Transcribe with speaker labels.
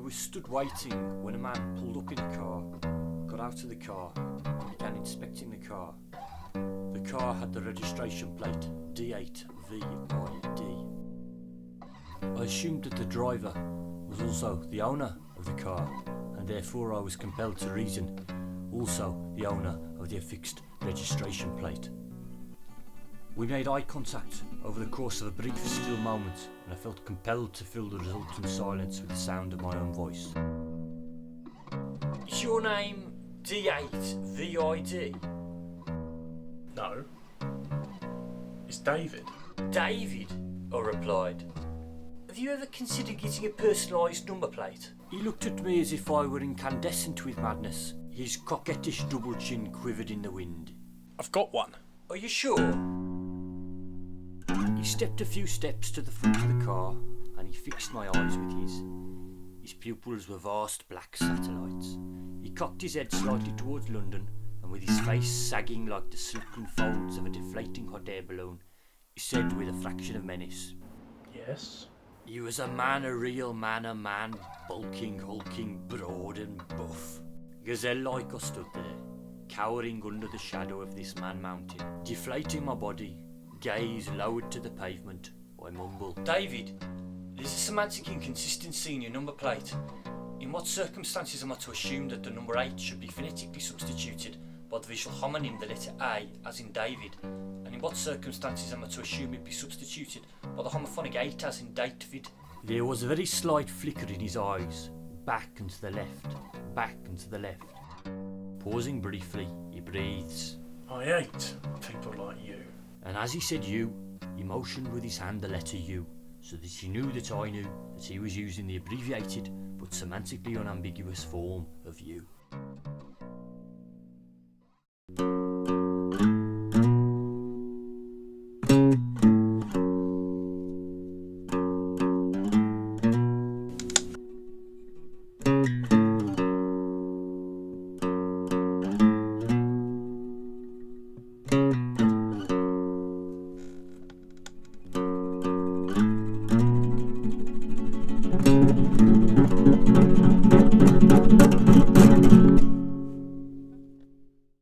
Speaker 1: was stood waiting when a man pulled up in a car, got out of the car and began inspecting the car. The car had the registration plate D8 VID. I assumed that the driver was also the owner of the car, and therefore I was compelled to reason also the owner of the affixed registration plate. We made eye contact over the course of a brief still moment, and I felt compelled to fill the resultant silence with the sound of my own voice. Is your name D8 VID?
Speaker 2: No. It's David.
Speaker 1: David, I replied. Have you ever considered getting a personalised number plate? He looked at me as if I were incandescent with madness. His coquettish double chin quivered in the wind.
Speaker 2: I've got one.
Speaker 1: Are you sure? He stepped a few steps to the front of the car and he fixed my eyes with his. His pupils were vast black satellites. He cocked his head slightly towards London, and with his face sagging like the silken folds of a deflating hot air balloon, he said with a fraction of menace,
Speaker 2: Yes?
Speaker 1: He was a man, a real man, a man, bulking, hulking, broad and buff. Gazelle-like I stood there, cowering under the shadow of this man mountain. Deflating my body, gaze lowered to the pavement, I mumbled, David, there's a semantic inconsistency in your number plate. In what circumstances am I to assume that the number 8 should be phonetically substituted by the visual homonym, the letter A, as in David? And in what circumstances am I to assume it be substituted by the homophonic 8 as in date vid? There was a very slight flicker in his eyes, back and to the left, back and to the left. Pausing briefly, he breathes.
Speaker 2: I hate people like you.
Speaker 1: And as he said you, he motioned with his hand the letter U, so that he knew that I knew that he was using the abbreviated but semantically unambiguous form of you.